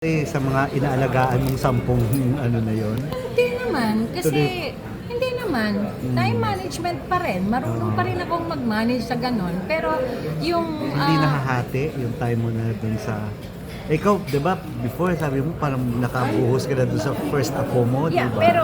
Sa mga inaalagaan mong 10 ano na yon? Hindi naman, kasi hindi naman. Time management pa rin. Marunong pa rin akong mag-manage sa ganon. Pero yung... Hindi nahahati yung time mo na dun sa... Ikaw, di ba, before sabi mo parang nakabuhos ka na dun sa first apo mo, di Yeah, ba? pero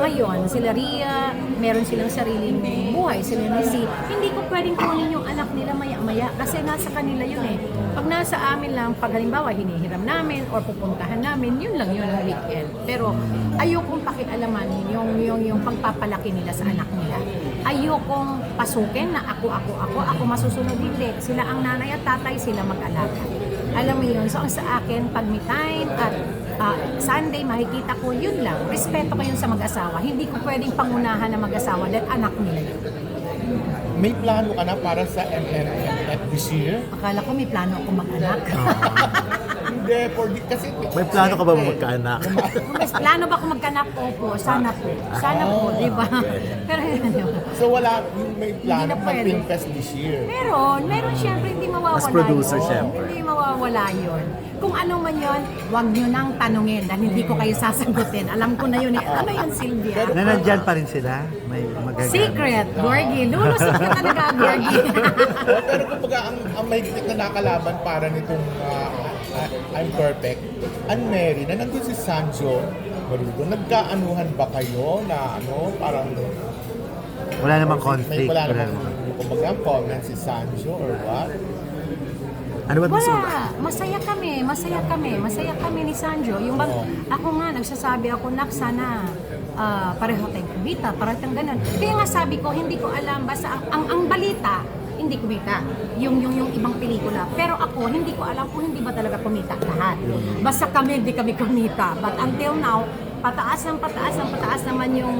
ngayon, sila Ria, meron silang sariling buhay, sila Lizzie. Hindi ko pwedeng kunin yung anak nila maya-maya kasi nasa kanila yun eh. Pag nasa amin lang, pag halimbawa hinihiram namin or pupuntahan namin, yun lang yun ang weekend. Pero ayokong pakialaman yung pagpapalaki nila sa anak nila. Ayokong pasukin na ako masusunod, hindi. Sila ang nanay at tatay, sila mag-alaga. Alam mo yun, so ang sa akin, pag may time at Sunday, makikita ko, yun lang. Respeto ko yun sa mag-asawa. Hindi ko pwedeng pangunahan ng mag-asawa dahil anak nila yun. May plano ka na para sa MMFF this year? Akala ko may plano ako mag-anak. Hindi, kasi... May plano ka ba magkaanak? May plano ba ako mag-anak? Opo, sana po. Sana po, di ba? Pero yun. So wala, may plano Hindi na pwede. mag-film fest this year? Meron syempre, hindi mawawala As producer, yun. syempre. Hindi mawawala yun. Kung ano man yun, huwag nyo nang tanungin dahil hindi ko kayo sasagutin. Alam ko na yun eh. Ano yun, Sylvia? Na nandyan pa rin sila? May magagamit. Secret, Gorgie. Lulusot ka talaga, Gorgie. Pero kumbaga, ang mahigpit na nakalaban para nitong I'm Perfect, Anne Mary, na nandun si Sanjo Marudo, nagkaanuhan ba kayo na parang... Wala namang conflict. Wala Wala namang, namang. kumbaga, comment si Sanjo or what? Ano ba gusto mo? Wala. Masaya kami ni Sanjo. Yung bang, ako nga, nagsasabi ako, nak, sana pareho tayong kumita, pareho tayong ganun. Kaya nga sabi ko, hindi ko alam, basta ang balita, hindi kumita. Yung ibang pelikula. Pero ako, hindi ko alam kung hindi ba talaga kumita lahat. Basta kami, hindi kami kumita. But until now, pataas naman yung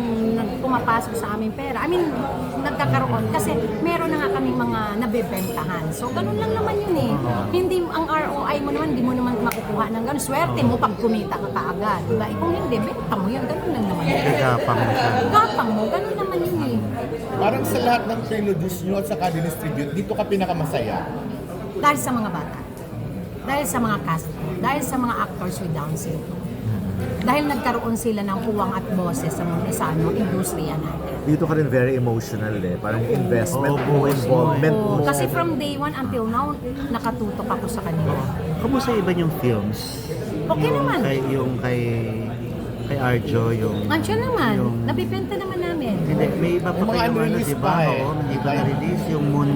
pumapasok sa aming pera. I mean, nagkakaroon. Kasi meron na nga kaming mga nabebentahan. So, ganun lang naman yun eh. Hindi, ang ROI mo naman, hindi mo naman makukuha ng ganun. Swerte mo pag kumita ka kaagad. Diba? Kung hindi, benta mo yun. Ganun lang naman yun. Gapang mo siya. Gapang mo, ganun naman yun eh. Parang sa lahat ng trilogies nyo at saka distribute, dito ka pinakamasaya. Dahil sa mga bata. Dahil sa mga cast. Dahil sa mga actors with Down syndrome. Dahil nagkaroon sila ng puwang at boses sa mga industriya natin. Dito ka rin very emotional eh. Parang investment Oo, mo, involvement Oo, mo. kasi from day one until now, nakatutok ako sa kanila. Kamusta iba yung films? Okay naman. Yung kay Arjo, yung... Andiyan naman, yung- nabibenta naman namin. Hindi, may iba pa Yung mga kayo ano, unreleased di ba? pa eh. Oo, may iba na-release. Yung ano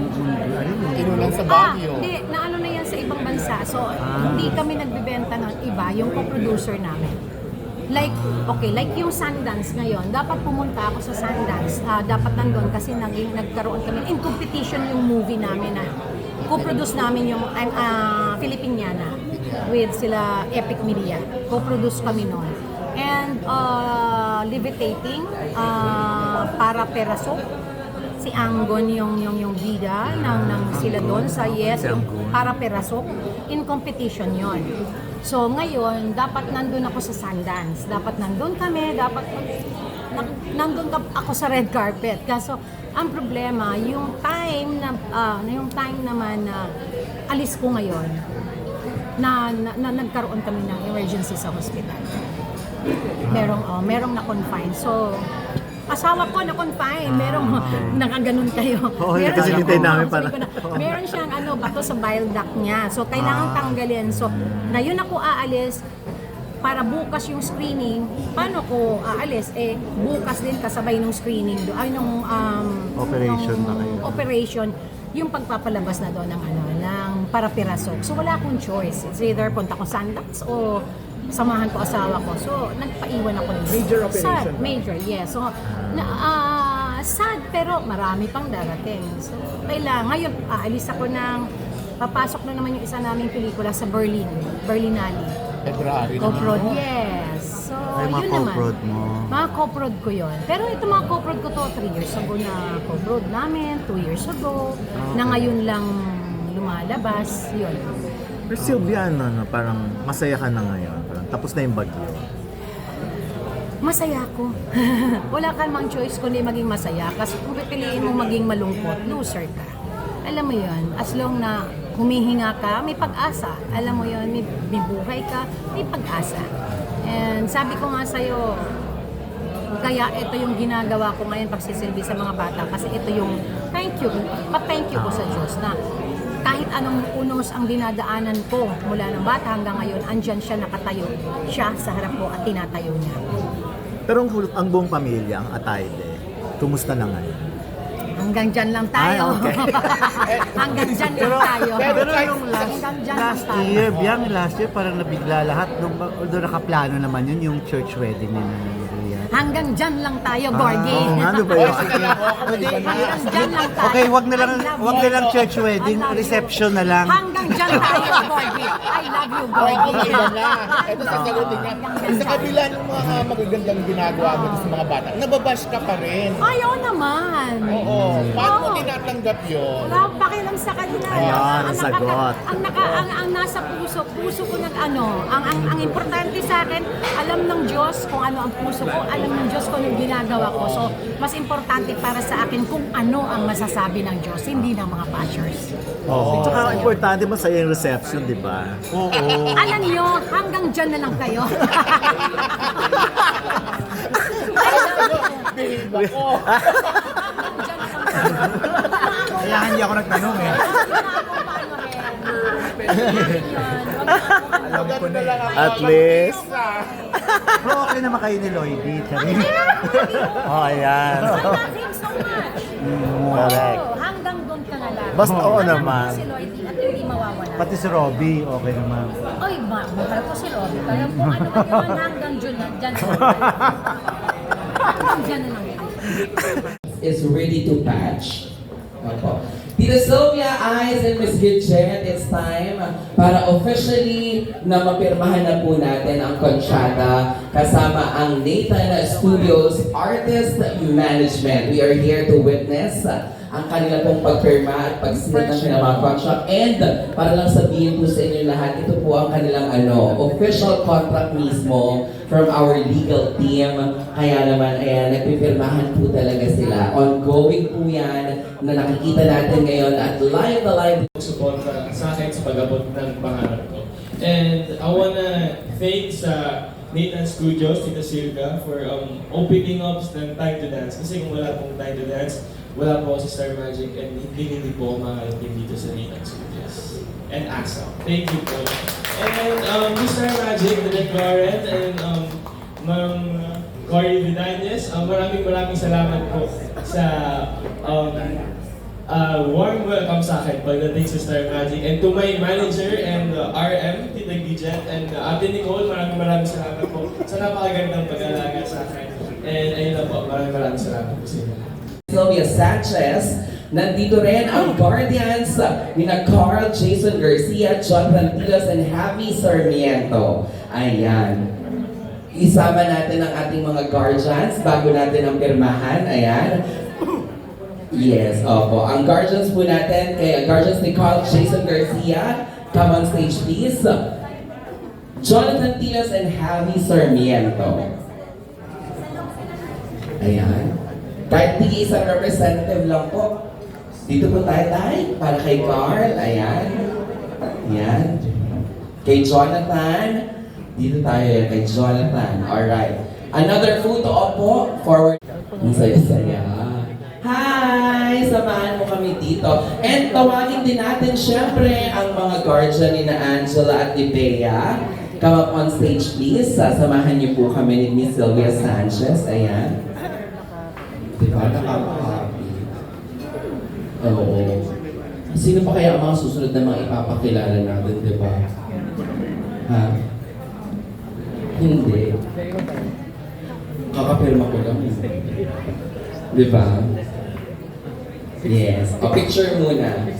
yun? Inulan sa Baguio. Hindi, naano na yan sa ibang bansa. So, hindi kami nagbibenta ng iba, yung co-producer namin. Like yung Sundance ngayon, dapat pumunta ako sa Sundance. Dapat nandun kasi nagkaroon kami, in competition yung movie namin na co-produce namin yung Filipiniana with sila Epic Media. Co-produce kami noon. And Levitating, para Perasok, si Anggon yung bida ng sila doon sa yung para Perasok, in competition yon. So ngayon, dapat nandun ako sa Sundance. Dapat nandun kami, nandun ako sa red carpet. Kaso, ang problema, yung time naman na alis ko ngayon, na nagkaroon kami ng emergency sa hospital. Merong na-confine. So, asawa ko na-confine. Merong nakaganon kayo. Oo, Meron kasi siyang- hintay namin sabi para- ko na, meron siyang bato sa bile duct niya. So, kailangan tanggalin. So, ngayon ako aalis para bukas yung screening. Paano ko aalis? Bukas din kasabay nung screening. Nung Operation nung na kayo. operation, yung pagpapalabas na doon ng para Perasok. So, wala akong choice. It's either punta ko Sundance o samahan ko asawa ko. So, nagpaiwan ako ng Major operation sad, ba? major, yes. So, sad pero marami pang darating. So, kailangan. Ngayon, aalis ako papasok na naman yung isa naming pelikula sa Berlinale. February Co-prod, naman. yes. So, Ay, mga yun naman. co-prod mo. Mga co-prod ko yun. Pero ito mga co-prod ko to, 3 years ago na co-prod namin, 2 years ago, na ngayon lang lumalabas, yun. Pero Sylvia, parang masaya ka na ngayon. Parang tapos na yung bagyo. Masaya ako. Wala kang mang choice kundi maging masaya. Kasi kung pipiliin mo maging malungkot, loser ka. Alam mo yun, as long na humihinga ka, may pag-asa. Alam mo yun, may buhay ka, may pag-asa. And sabi ko nga sa'yo, kaya ito yung ginagawa ko ngayon pagsisilbi sa mga bata kasi ito yung thank you ko sa Diyos na kahit anong unos ang dinadaanan ko mula ng bata hanggang ngayon, andyan siya nakatayo, siya sa harap ko at tinatayo niya. Pero ang buong pamilya, ang Atayde, kumusta na ngayon? Hanggang dyan lang tayo. Ay, okay. Hanggang dyan lang tayo. Pero yung Hanggang dyan lang last tayo. year, Biang, last year parang nabigla lahat. Although nakaplano naman yun, yung church wedding ni Rian. Hanggang dyan lang tayo, Gorgie. Ano ba yun? Hanggang dyan lang tayo. Okay, wag na lang church wedding, I love you. reception na lang. Hanggang dyan tayo, Gorgie. I love you, Gorgie. Iba na. Ito sasagutin niya. Sa kabila ng mga magagandang ginagawa mo sa mga bata, nababash ka pa rin. Ayaw naman. Oo. Paano mo Oo. tinatanggap yun? Wala akong pakialam sa kanila. Ayan, ang sagot. Ang nasa puso ko ang importante sa akin, alam ng Diyos kung ano ang puso ko, alam ng Diyos kung anong ginagawa ko. So, mas importante para sa akin kung ano ang masasabi ng Diyos, hindi ng mga bashers. Oo. Tsaka importante masaya yung reception, di ba? Oo. Alam niyo, hanggang dyan na lang kayo. Bihib ako. Hanggang dyan na lang kayo. Kaya hindi ako nagtanong eh. Alam ko na lang ako. At least. Pero okay naman kayo ni Lloydie, Charin. Oh, ayan. I love him so much. Correct. Oo, hanggang doon ka na lang. Basta oo Alam naman. mo si Lloydie at hindi mawawala. Pati si Robbie, okay naman. Oy, mahal ko si Robbie. Kaya kung ano man yun, hanggang dyan na lang. Hanggang dyan na lang. Is ready to patch. Opo. Tita Sylvia, Eyes, and Miss Gidget, it's time para officially na mapirmahan na po natin ang kontrata kasama ang Nathan Studios Artist Management. We are here to witness ang kanila pong pagpirma at pag-submit ng kanilang mga contract. And para lang sabihin po sa inyo lahat, ito po ang kanilang official contract mismo from our legal team. Kaya naman, ayan, nagpipirmahan po talaga sila. Ongoing po yan na nakikita natin ngayon at live na live. Suporta sa akin sa pag-abot ng pangarap ko. And I wanna thank sa Nathan Studios, Tita Silvia, for opening up ng Time to Dance. Kasi kung wala pong Time to Dance, wala po ako sa Star Magic and hindi po ako makarating dito sa Nathan Studios. And ASA. Thank you po. And Star Magic, Direk Lauren, and Ma'am Cory Vidanes, maraming salamat po sa warm welcome sa akin pagdating sa Star Magic. And to my manager and RM, Tita Gidget, and Ate Nicole, maraming salamat po sa napakagandang pag-alaga sa akin. And ayun lang po, maraming salamat po sa inyo. Sylvia Sanchez, nandito rin ang Guardians ni na Carl Jason Garcia, John Rantilos, and Javi Sarmiento. Ayan. Isama natin ang ating mga Guardians bago natin ang pirmahan. Ayan. Yes, opo. Ang Guardians po natin, Guardians ni Carl Jason Garcia, come on stage please. Jonathan Tilos and Javi Sarmiento. Ayan. Kahit di isang representative lang po. Dito po tayo para kay Carl. Ayan. Ayan. Kay Jonathan. Dito tayo kay Jonathan. Alright. Another photo po. Forward. Ang saya-saya. Hi! Samahan mo kami dito. And tawagin din natin syempre ang mga guardian ni na Angela at ni Bea. Come up on stage please. Sasamahan niyo po kami ni Miss Sylvia Sanchez. Ayan. Diba? Nakaka-happy. Oo. Sino pa kaya ang mga susunod na mga ipapakilala natin, di ba? Ha? Hindi. Kakapirma ko lang. Di ba? Yes. O, picture muna.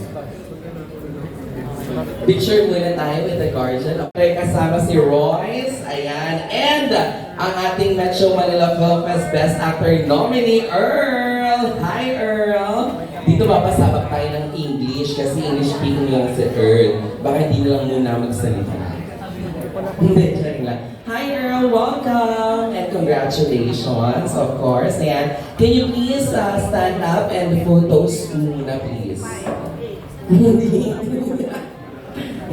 Picture muna tayo with the guardian. Okay, kasama si Royce. Ayan. And ang ating Metro Manila Film Fest Best Actor nominee, Earl. Hi, Earl. Dito mapasabak tayo ng English kasi English speaking lang si Earl. Baka hindi na lang muna magsalita. Hindi, check lang. Hi, Earl. Welcome. And congratulations, of course. Ayan. Can you please stand up and photos muna, please? Hindi.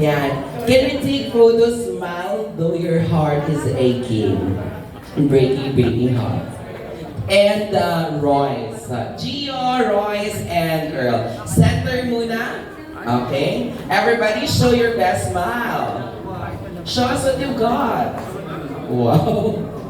Yan. Can we take photos, smile, though your heart is aching? Breaking heart. And Royce. Gio, Royce, and Earl. Center muna. Okay? Everybody show your best smile. Show us what you got. Wow.